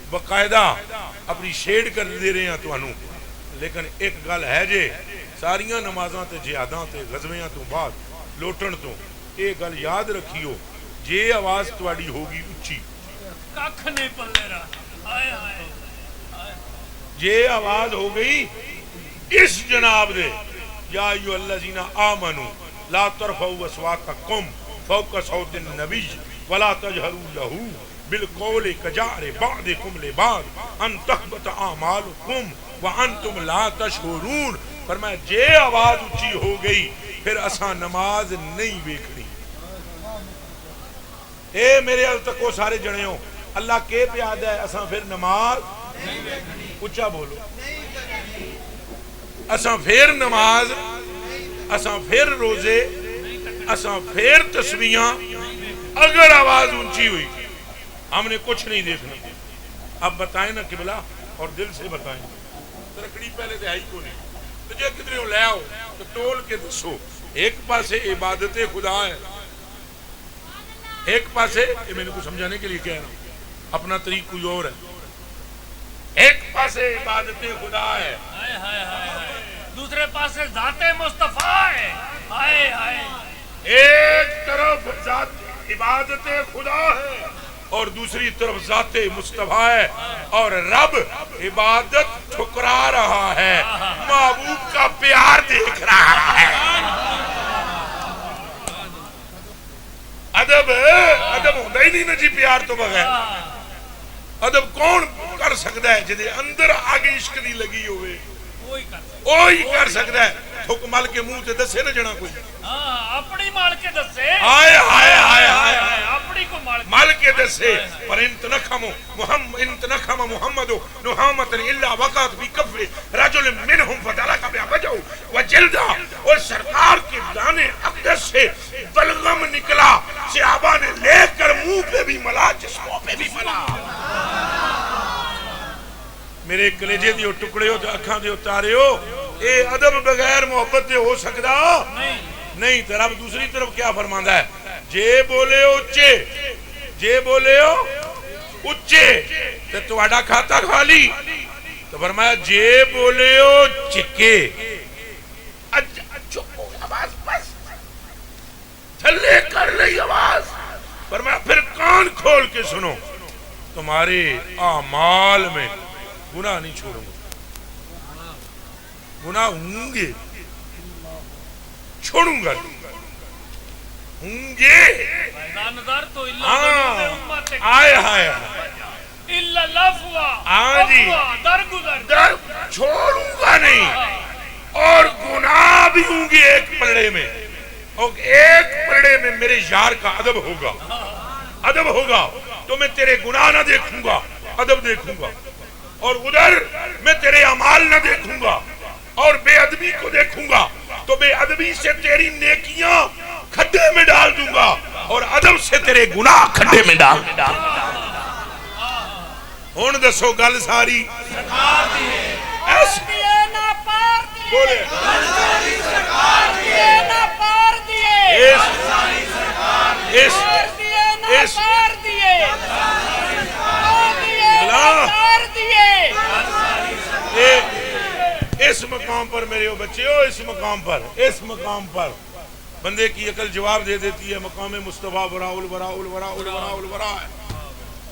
باقاعدہ اپنی شیڈ کر دے رہے ہیں تانوں لیکن ایک گل ہے جے ساریاں نمازاں تے جہاداں تے غزویاں تو بعد لوٹن تو اے گل یاد رکھیو جے آواز تواڈی ہوگی اچھی ککھ نہیں پلے رہا ہائے ہائے جے آواز ہو گئی اس جناب دے یا ایھا الذین آمنوا لا ترفعوا اصواتکم فوق صوت النبی ولا تجهروا له بالقول كجهر بعضكم لبعض ان تحبط اعمالكم وانتم لا تشعرون فرمایا جے آواز اونچی ہو گئی پھر اساں نماز نہیں ویکھنی اے میرے ال تکو سارے جنے ہو اللہ کے پیاد ہے اساں پھر نماز اونچا بولو اساں پھر نماز اساں پھر روزے اساں پھر تسبیحاں اگر آواز اونچی ہوئی ہم نے کچھ نہیں دیکھنا اب بتائیں نا قبلہ اور دل سے بتائیں ترکڑی پہلے دہائی کو نہیں تو جے کدھر لے آؤ تو ٹول کے دسو ایک پاسے عبادت خدا ہے ایک پاسے یہ میں نے کو سمجھانے کے لیے کہہ رہا ہوں اپنا طریق کوئی اور ہے ایک پاسے عبادت خدا ہے دوسرے پاسے ذات مصطفیٰ ہے ہائے ہائے ایک طرف ذات عبادت خدا ہے اور دوسری طرف ذات مصطفیٰ ہے اور رب عبادت ٹھکرا رہا ہے محبوب کا پیار دیکھ رہا ہے ادب ہوتا ہی نہیں نا جی پیار تو بغیر ادب کون کر سکتا ہے جدے اندر آگے عشق دی لگی ہوئے وہی کر سکتا ہے تھک مل کے منہ تے دسے نہ جنا کوئی اپنی مال کے دسے ہائے ہائے ہائے ہائے اپنی کو مال کے دسے پر انتنخم محمد نحامت الا وقعت فی کف رجل منهم فتلق بوجهه وجلده اور سرکار کے دانے اقدس سے بلغم نکلا صحابہ نے لے کر منہ پہ بھی ملا جسموں پہ بھی ملا میرے کلیجے دیو ٹکڑے ہو تو اکھاں دیو تارے ہو اے ادب بغیر محبت دے ہو سکدا نہیں تو رب دوسری طرف کیا فرماندا ہے جے بولے اچے جے بولے ہو اچے تے تواڈا کھاتا خالی تو فرمایا جے بولے ہو چکے چپ آواز بس تھلے کر لئی آواز فرمایا پھر کان کھول کے سنو تمہارے اعمال میں گناہ نہیں چھوڑوں گا گناہ ہوں گے چھوڑوں گا ہوں گے آئے ہائے در چھوڑوں گا نہیں اور گناہ بھی ہوں گے ایک پلڑے میں اور ایک پلڑے میں میرے یار کا ادب ہوگا تو میں تیرے گناہ نہ دیکھوں گا ادب دیکھوں گا اور ادھر میں تیرے اعمال نہ دیکھوں گا اور بے ادبی کو دیکھوں گا تو بے ادبی سے تیری نیکیاں کھڈے میں ڈال دوں گا اور ادب سے تیرے گناہ کھڈے میں ڈال دوں گا ہون دسو گل ساری بولے اس مقام پر میرے بچے ہو اس مقام پر بندے کی عقل جواب دے دیتی ہے مقام مصطفیٰ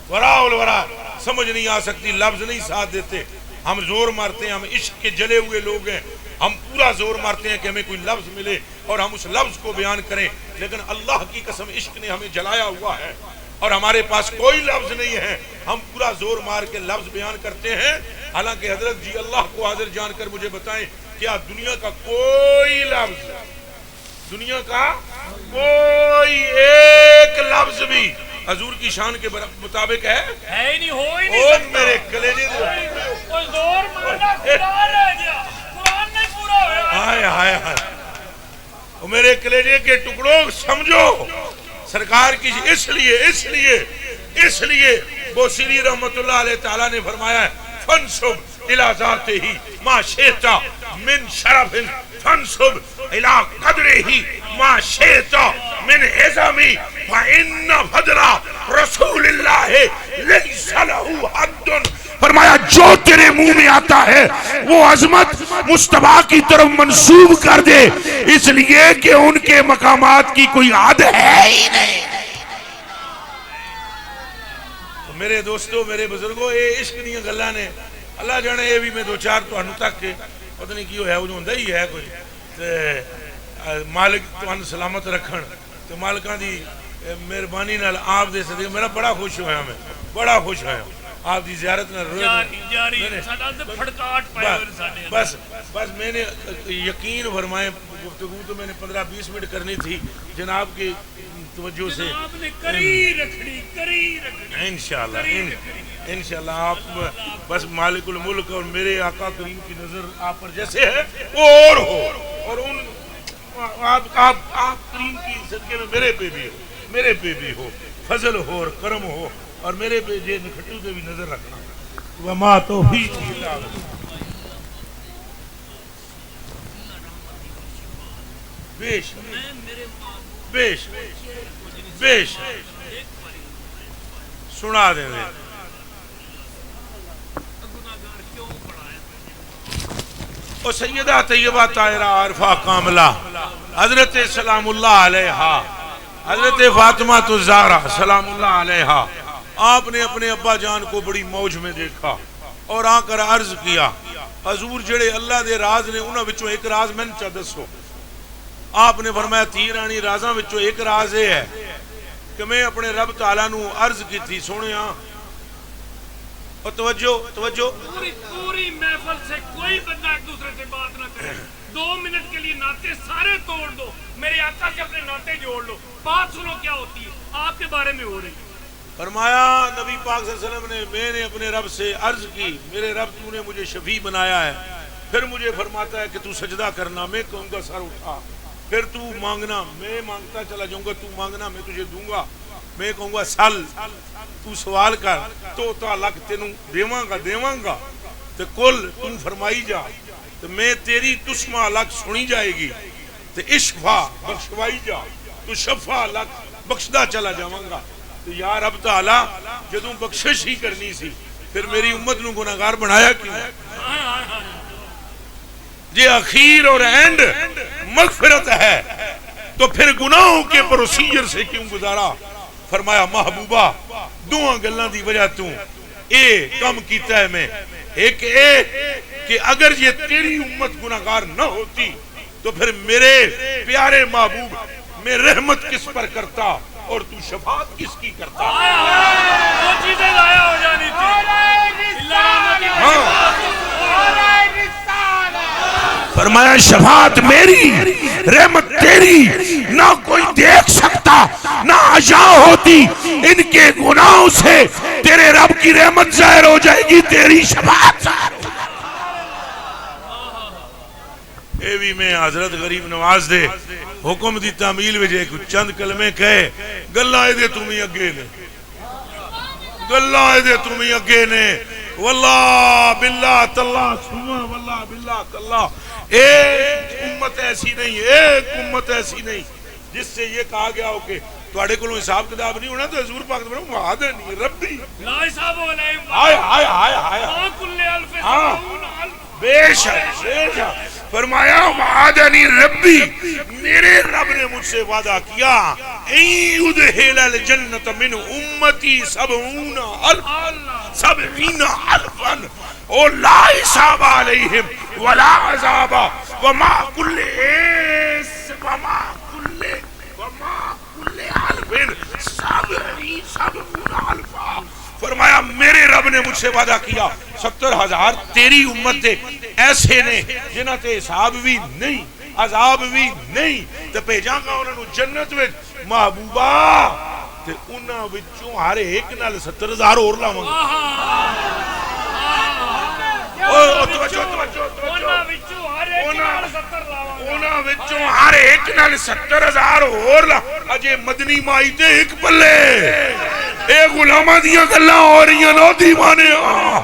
وراء الورا سمجھ نہیں آ سکتی لفظ نہیں ساتھ دیتے ہم زور مارتے ہیں ہم عشق کے جلے ہوئے لوگ ہیں ہم پورا زور مارتے ہیں کہ ہمیں کوئی لفظ ملے اور ہم اس لفظ کو بیان کریں لیکن اللہ کی قسم عشق نے ہمیں جلایا ہوا ہے اور ہمارے پاس کوئی لفظ نہیں ہے ہم پورا زور مار کے لفظ بیان کرتے ہیں حالانکہ حضرت جی اللہ کو حاضر جان کر مجھے بتائیں کیا دنیا کا کوئی ایک لفظ بھی حضور کی شان کے مطابق ہے ہی نہیں ہو ہی نہیں سکتا میرے کلیجے کوئی زور مارنا خدا رہ گیا قرآن نہیں پورا ہوا ہائے کلیجے کے ٹکڑوں سمجھو سرکار کی اس لیے بوسیری رحمت اللہ علیہ تعالیٰ نے فرمایا ہے فنصب الى ذاتہ ما شئت من شرف فنصب الى قدرہ ما شئت من عظم فإن فضل رسول اللہ لیس لہ حد. فرمایا جو تیرے منہ میں آتا ہے وہ عظمت مصطفیٰ کی طرف منسوب کر دے اس لیے کہ ان کے مقامات کی کوئی حد ہے ہی نہیں. میرے دوستو میرے بزرگوں یہ عشق دیاں گلاں نے اللہ جانے یہ بھی میں دو چار تہانوں تک کے پتہ نہیں کی ہویا وہ ہوندا ہی ہے کوئی تے مالک تہانوں سلامت رکھن تے مالکاں دی مہربانی نال آپ دے صدقے میرا بڑا خوش ہویا میں بڑا خوش ہویا آپ دی زیارت نہ روئے جاری ساڈا تے پھڑکاٹ پائے ہوئے ساڈے بس میں نے یقین فرمائے گفتگو تو میں نے 15-20 منٹ کرنی تھی جناب کی توجہ سے آپ نے کری رکھنی انشاءاللہ آپ بس مالک الملک اور میرے آقا کریم کی نظر آپ پر جیسے ہے وہ اور ہو اور ان آپ کریم کی صدقے میں میرے پہ بھی ہو فضل ہو اور کرم ہو اور میرے پہ جے نکھٹو پہ بھی نظر رکھنا. وما توفیق الا باللہ. بیش سنا دیں دے او سیدہ طیبہ طاہرہ عارفہ کاملہ حضرت سلام اللہ علیہا حضرت فاطمہ الزہرا سلام اللہ علیہا آپ نے اپنے ابا جان کو بڑی موج میں دیکھا اور آ کر عرض کیا حضور جڑے اللہ دے راز نے انہاں وچوں ایک راز میں چا دسو. آپ نے فرمایا تیرانی رازاں وچوں ایک راز یہ ہے کہ میں اپنے رب تعالیٰ نو عرض کی تھی سونیا اور توجہ پوری محفل سے کوئی بندہ ایک دوسرے سے بات نہ کرے 2 منٹ کے لیے ناطے سارے توڑ دو میرے آقا سے اپنے ناطے جوڑ لو بات سنو کیا ہوتی ہے آپ کے بارے میں ہو رہی. فرمایا نبی پاک صلی اللہ علیہ وسلم نے میں نے اپنے رب سے عرض کی میرے رب تو نے مجھے شفیع بنایا ہے پھر مجھے فرماتا ہے کہ تو سجدہ کرنا میں کہوں گا سر اٹھا پھر تو مانگنا میں مانگتا چلا جاؤں گا تو مانگنا میں تجھے دوں گا میں کہوں گا سل تو سوال کر تو لکھ تینوں دیواں گا تو کل تو فرمائی جا تو میں تیری تسمہ لکھ سنی جائے گی تو اشفا بخشوائی جا تو شفا لکھ بخشدہ چلا جاواں گا. تو یا رب تعالیٰ جدوں بخشش ہی کرنی سی پھر میری امت نو گناہگار بنایا کیوں جے اخیر اور اینڈ مغفرت ہے تو پھر گناہوں کے پروسیجر سے کیوں گزارا. فرمایا محبوبہ دعا گلاں دی وجہ تو اے کم کیتا ہے میں ایک اے کہ اگر یہ تیری امت گناہگار نہ ہوتی تو پھر میرے پیارے محبوب میں رحمت کس پر کرتا اور تو شفاعت کس کی کرتا. وہ چیزیں ضائع ہو جانی تھی. فرمایا شفاعت میری رحمت تیری نہ کوئی دیکھ سکتا نہ عجا ہوتی ان کے گناہوں سے تیرے رب کی رحمت ظاہر ہو جائے گی تیری شفاعت ظاہر ہو جائے گی. اے بھی میں حضرت غریب نواز دے حکم دی تعمیل وجہ ایک چند کلمے کہے گلہ دے تمہیں اگے نے گلہ دے تمہیں اگے نے واللہ باللہ تاللہ سمہ واللہ باللہ تاللہ ایک امت ایسی نہیں جس سے یہ کہا گیا ہو کہ توڑے کو حساب کتاب نہیں ہونا تو حضور پاک نے فرمایا وعدنی ربی لا حساب علیہم ہائے کل الف سبعون الف بے شک فرمایا وعدنی ربی میرے رب نے مجھ سے وعدہ کیا این ادخل الجنت من امتی 70 الفا اور لا حساب علیہم ولا عذاب وما کل الف 70 الفا. فرمایا میرے رب نے مجھ سے وعدہ کیا 70,000 تیری امت دے ایسے نے جنہ تے حساب بھی نہیں عذاب بھی نہیں تے بھیجاں گا انہاں نو جنت وچ محبوبہ تے انہاں وچوں ہر ایک نال 70,000 اور لاواں گا. انہاں وچوں ہر ਇੱਕ ਨਾਲ 70 ਲਾਵਾਂਗਾ ਉਹਨਾਂ ਵਿੱਚੋਂ ਹਰ ਇੱਕ ਨਾਲ 70,000 ਹੋਰ ਲਾ ਅਜੇ ਮਦਨੀ ਮਾਈ ਤੇ ਇੱਕ ਪੱਲੇ ਇਹ ਗੁਲਾਮਾਂ ਦੀਆਂ ਗੱਲਾਂ ਹੋ ਰਹੀਆਂ ਨੇ دیਵਾਨਿਆ